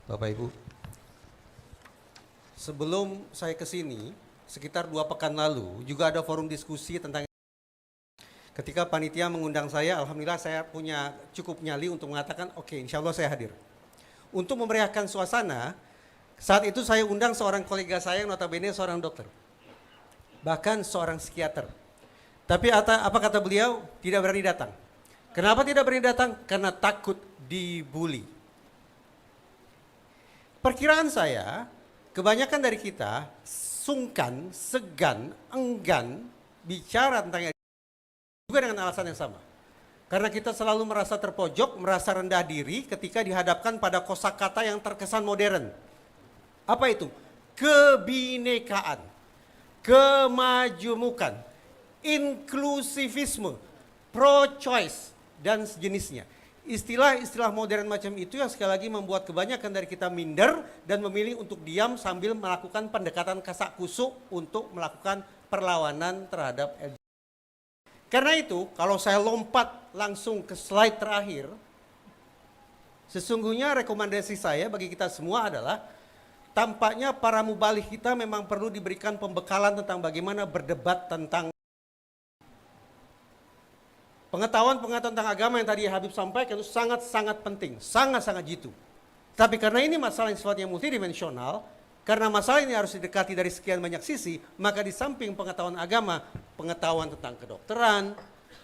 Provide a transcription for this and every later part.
Bapak Ibu, sebelum saya ke sini, sekitar 2 pekan lalu juga ada forum diskusi tentang ketika panitia mengundang saya, alhamdulillah saya punya cukup nyali untuk mengatakan oke, insya Allah saya hadir. Untuk memeriahkan suasana, saat itu saya undang seorang kolega saya yang notabene seorang dokter, bahkan seorang psikiater. Tapi apa kata beliau? Tidak berani datang. Kenapa tidak berani datang? Karena takut dibully. Perkiraan saya, kebanyakan dari kita sungkan, segan, enggan bicara tentang juga dengan alasan yang sama. Karena kita selalu merasa terpojok, merasa rendah diri ketika dihadapkan pada kosakata yang terkesan modern. Apa itu? Kebinekaan, kemajumukan, inklusivisme, pro-choice, dan sejenisnya. Istilah-istilah modern macam itu yang sekali lagi membuat kebanyakan dari kita minder dan memilih untuk diam sambil melakukan pendekatan kasak kusuk untuk melakukan perlawanan terhadap LGBT. Karena itu, kalau saya lompat langsung ke slide terakhir, sesungguhnya rekomendasi saya bagi kita semua adalah tampaknya para mubalik kita memang perlu diberikan pembekalan tentang bagaimana berdebat tentang pengetahuan tentang agama yang tadi Habib sampaikan itu sangat-sangat penting, sangat-sangat jitu. Tapi karena ini masalah yang sifatnya multidimensional, karena masalah ini harus didekati dari sekian banyak sisi, maka di samping pengetahuan agama, pengetahuan tentang kedokteran,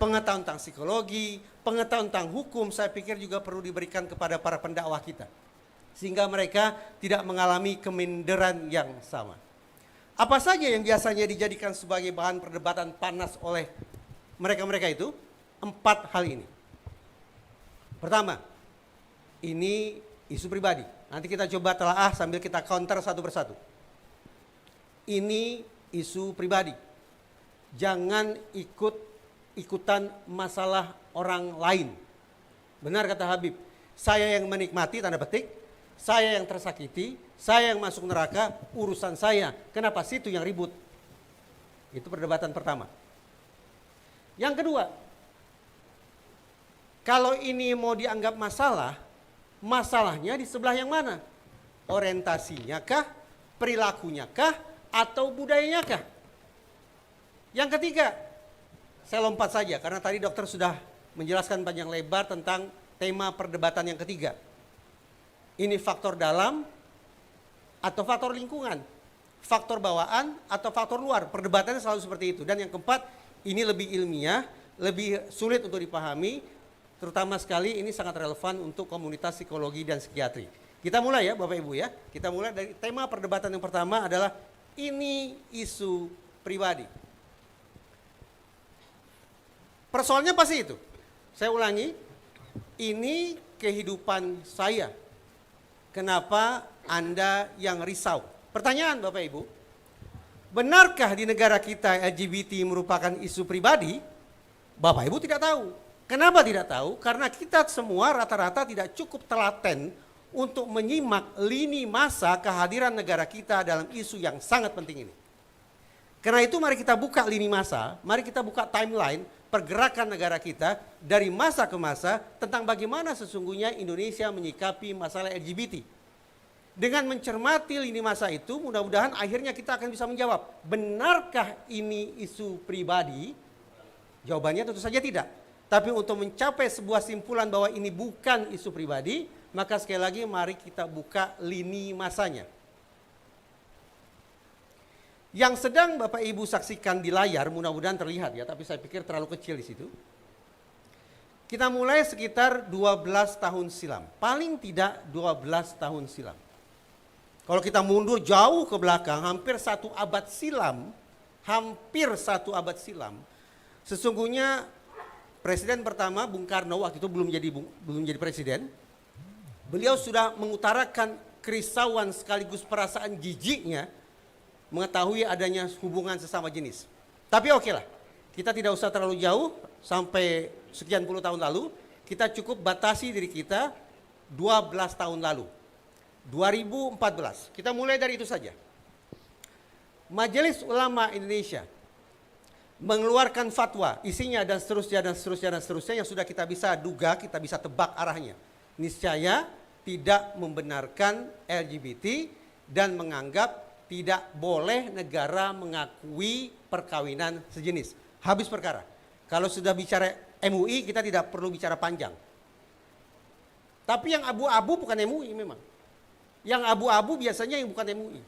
pengetahuan tentang psikologi, pengetahuan tentang hukum, saya pikir juga perlu diberikan kepada para pendakwah kita. Sehingga mereka tidak mengalami keminderan yang sama. Apa saja yang biasanya dijadikan sebagai bahan perdebatan panas oleh mereka-mereka itu? 4 hal ini. Pertama, ini isu pribadi. Nanti kita coba telaah sambil kita counter satu persatu. Ini isu pribadi. Jangan ikutan masalah orang lain. Benar kata Habib, saya yang menikmati, tanda petik, saya yang tersakiti, saya yang masuk neraka, urusan saya. Kenapa situ yang ribut? Itu perdebatan pertama. Yang kedua, kalau ini mau dianggap masalah, masalahnya di sebelah yang mana? Orientasinya kah? Perilakunya kah? Atau budayanya kah? Yang ketiga, saya lompat saja karena tadi dokter sudah menjelaskan panjang lebar tentang tema perdebatan yang ketiga. Ini faktor dalam atau faktor lingkungan, faktor bawaan atau faktor luar. Perdebatannya selalu seperti itu. Dan yang keempat, ini lebih ilmiah, lebih sulit untuk dipahami. Terutama sekali ini sangat relevan untuk komunitas psikologi dan psikiatri. Kita mulai ya Bapak Ibu ya. Kita mulai dari tema perdebatan yang pertama adalah ini isu pribadi. Persoalannya pasti itu. Saya ulangi, ini kehidupan saya. Kenapa Anda yang risau? Pertanyaan Bapak Ibu, benarkah di negara kita LGBT merupakan isu pribadi? Bapak Ibu tidak tahu. Kenapa tidak tahu? Karena kita semua rata-rata tidak cukup telaten untuk menyimak lini masa kehadiran negara kita dalam isu yang sangat penting ini. Karena itu mari kita buka lini masa, mari kita buka timeline pergerakan negara kita dari masa ke masa tentang bagaimana sesungguhnya Indonesia menyikapi masalah LGBT. Dengan mencermati lini masa itu, mudah-mudahan akhirnya kita akan bisa menjawab, benarkah ini isu pribadi? Jawabannya tentu saja tidak. Tapi untuk mencapai sebuah simpulan bahwa ini bukan isu pribadi, maka sekali lagi mari kita buka lini masanya. Yang sedang Bapak Ibu saksikan di layar mudah-mudahan terlihat ya, tapi saya pikir terlalu kecil di situ. Kita mulai sekitar 12 tahun silam, paling tidak 12 tahun silam. Kalau kita mundur jauh ke belakang, hampir 1 abad silam, sesungguhnya Presiden pertama Bung Karno waktu itu belum jadi presiden, beliau sudah mengutarakan kerisauan sekaligus perasaan jijiknya mengetahui adanya hubungan sesama jenis. Tapi oke lah, kita tidak usah terlalu jauh sampai sekian puluh tahun lalu, kita cukup batasi diri kita 12 tahun lalu. 2014, kita mulai dari itu saja. Majelis Ulama Indonesia mengeluarkan fatwa, isinya dan seterusnya yang sudah kita bisa duga, kita bisa tebak arahnya. Niscaya tidak membenarkan LGBT dan menganggap tidak boleh negara mengakui perkawinan sejenis. Habis perkara. Kalau sudah bicara MUI kita tidak perlu bicara panjang. Tapi yang abu-abu bukan MUI memang. Yang abu-abu biasanya yang bukan MUI.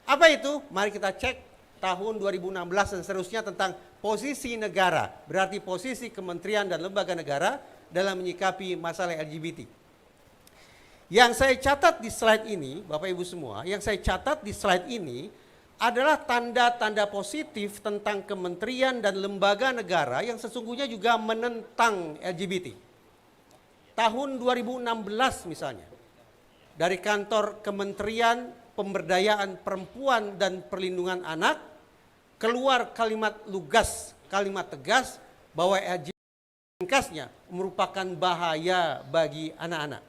Apa itu? Mari kita cek tahun 2016 dan seterusnya tentang posisi negara. Berarti posisi kementerian dan lembaga negara dalam menyikapi masalah LGBT. Yang saya catat di slide ini, Bapak Ibu semua, yang saya catat di slide ini adalah tanda-tanda positif tentang kementerian dan lembaga negara yang sesungguhnya juga menentang LGBT. Tahun 2016 misalnya, dari kantor Kementerian Pemberdayaan Perempuan dan Perlindungan Anak, keluar kalimat lugas, kalimat tegas bahwa LGBT ringkasnya merupakan bahaya bagi anak-anak.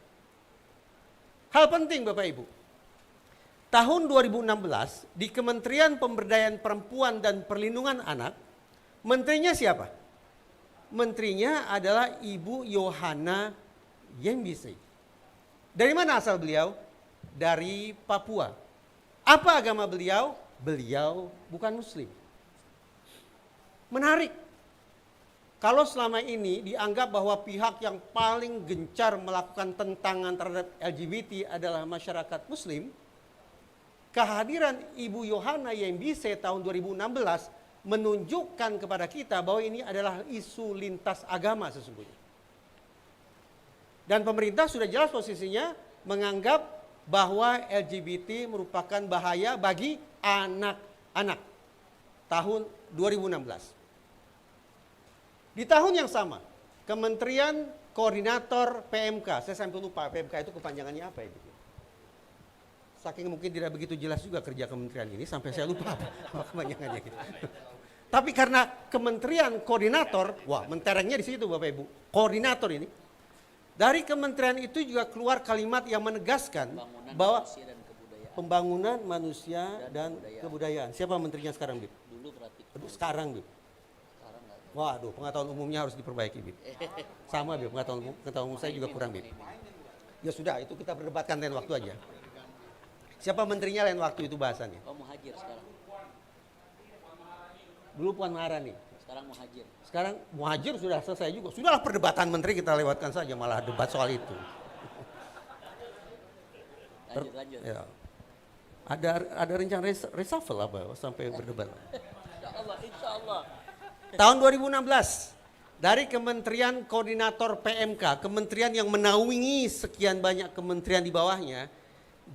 Hal penting Bapak Ibu, tahun 2016 di Kementerian Pemberdayaan Perempuan dan Perlindungan Anak, menterinya siapa? Menterinya adalah Ibu Yohana Yembise. Dari mana asal beliau? Dari Papua. Apa agama beliau? Beliau bukan Muslim. Menarik. Kalau selama ini dianggap bahwa pihak yang paling gencar melakukan tentangan terhadap LGBT adalah masyarakat Muslim, kehadiran Ibu Yohana Yembise tahun 2016 menunjukkan kepada kita bahwa ini adalah isu lintas agama sesungguhnya. Dan pemerintah sudah jelas posisinya menganggap bahwa LGBT merupakan bahaya bagi anak-anak. Tahun 2016. Di tahun yang sama, Kementerian Koordinator PMK, saya sampai lupa PMK itu kepanjangannya apa itu. Saking mungkin tidak begitu jelas juga kerja kementerian ini sampai saya lupa apa kepanjangannya gitu. Tapi karena Kementerian Koordinator, wah menterengnya di situ Bapak Ibu, koordinator ini. Dari kementerian itu juga keluar kalimat yang menegaskan bahwa pembangunan manusia dan kebudayaan. Siapa menterinya sekarang, Bib? Dulu berarti. Sekarang, Bib. Waduh, pengetahuan umumnya harus diperbaiki, Bib. Sama, Bib, pengetahuan umum saya juga kurang, Bib. Ya sudah, itu kita berdebatkan lain waktu aja. Siapa menterinya lain waktu itu bahasannya. Oh, Muhajir sekarang. Dulu Puan Maharani. Sekarang Muhajir. Sekarang Muhajir sudah selesai juga. Sudahlah perdebatan menteri kita lewatkan saja, malah debat soal itu. Lanjut. Ya. Ada rencana reshuffle apa sampai berdebat. Insya Allah. Tahun 2016 dari Kementerian Koordinator PMK, kementerian yang menaungi sekian banyak kementerian di bawahnya,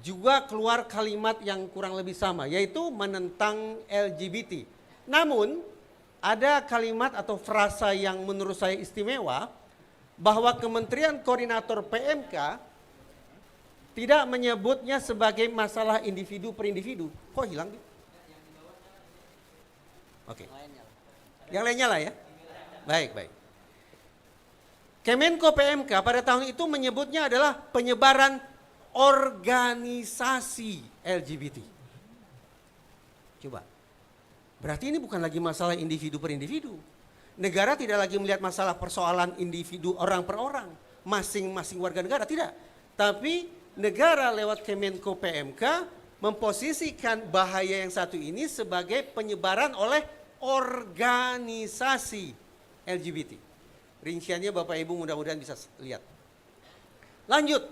juga keluar kalimat yang kurang lebih sama, yaitu menentang LGBT. Namun ada kalimat atau frasa yang menurut saya istimewa, bahwa Kementerian Koordinator PMK tidak menyebutnya sebagai masalah individu per individu. Kok hilang? Oke. Yang lainnya lah ya. Baik. Kemenko PMK pada tahun itu menyebutnya adalah penyebaran organisasi LGBT. Coba. Berarti ini bukan lagi masalah individu per individu. Negara tidak lagi melihat masalah persoalan individu orang per orang, masing-masing warga negara, tidak. Tapi negara lewat Kemenko PMK memposisikan bahaya yang satu ini sebagai penyebaran oleh organisasi LGBT. Rinciannya Bapak Ibu mudah-mudahan bisa lihat. Lanjut,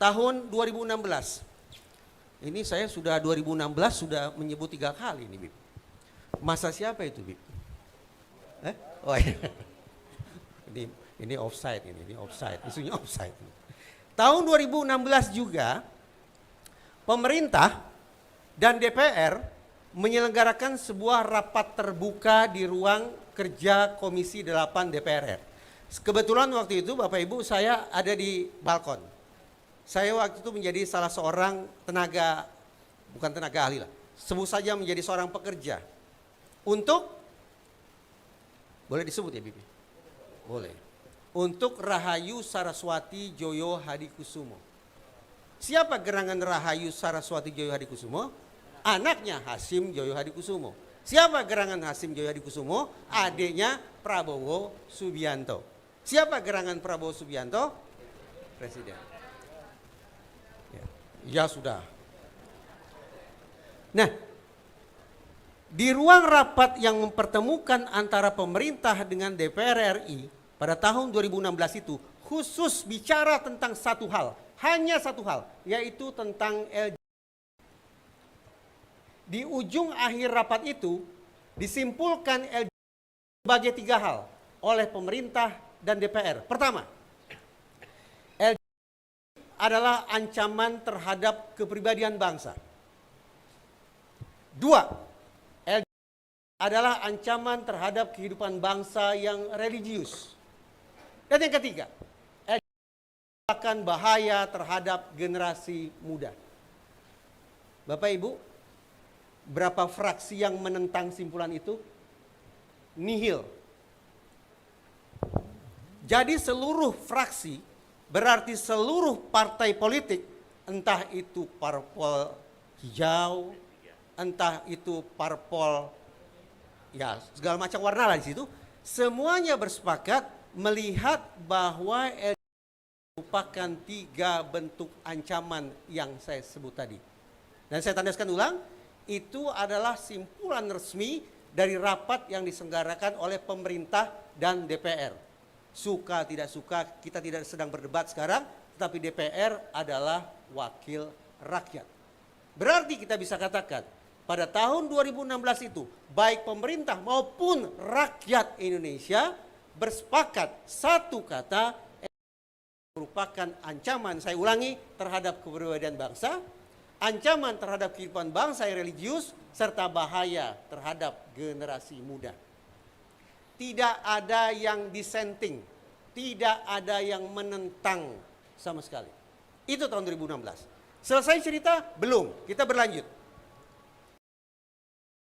tahun 2016. Ini saya sudah 2016 sudah menyebut 3 kali ini, Bib. Masa siapa itu, Bib? Oh iya. Ini offside ini offside, isunya offside. Tahun 2016 juga pemerintah dan DPR menyelenggarakan sebuah rapat terbuka di ruang kerja Komisi 8 DPR. Kebetulan waktu itu Bapak Ibu saya ada di balkon. Saya waktu itu menjadi salah seorang bukan tenaga ahli lah, sebut saja menjadi seorang pekerja. Untuk, boleh disebut ya Bibi? Boleh. Untuk Rahayu Saraswati Joyo Hadikusumo. Siapa gerangan Rahayu Saraswati Joyo Hadikusumo? Anaknya Hasim Joyo Hadikusumo. Siapa gerangan Hasim Joyo Hadikusumo? Adiknya Prabowo Subianto. Siapa gerangan Prabowo Subianto? Presiden. Ya sudah. Nah, di ruang rapat yang mempertemukan antara pemerintah dengan DPR RI pada tahun 2016 itu khusus bicara tentang satu hal, hanya satu hal, yaitu tentang LGBT. Di ujung akhir rapat itu disimpulkan LGBT sebagai 3 hal oleh pemerintah dan DPR. Pertama, LGBT adalah ancaman terhadap kepribadian bangsa. 2, adalah ancaman terhadap kehidupan bangsa yang religius. Dan yang ketiga, akan bahaya terhadap generasi muda. Bapak Ibu, berapa fraksi yang menentang simpulan itu? Nihil. Jadi seluruh fraksi berarti seluruh partai politik, entah itu parpol hijau, entah itu parpol ya segala macam warna lah di situ, semuanya bersepakat melihat bahwa merupakan 3 bentuk ancaman yang saya sebut tadi. Dan saya tandaskan ulang, itu adalah simpulan resmi dari rapat yang diselenggarakan oleh pemerintah dan DPR. Suka tidak suka, kita tidak sedang berdebat sekarang, tetapi DPR adalah wakil rakyat. Berarti kita bisa katakan, pada tahun 2016 itu, baik pemerintah maupun rakyat Indonesia bersepakat satu kata, merupakan ancaman, saya ulangi, terhadap kepribadian bangsa, ancaman terhadap kehidupan bangsa yang religius, serta bahaya terhadap generasi muda. Tidak ada yang dissenting, tidak ada yang menentang sama sekali. Itu tahun 2016. Selesai cerita? Belum, kita berlanjut.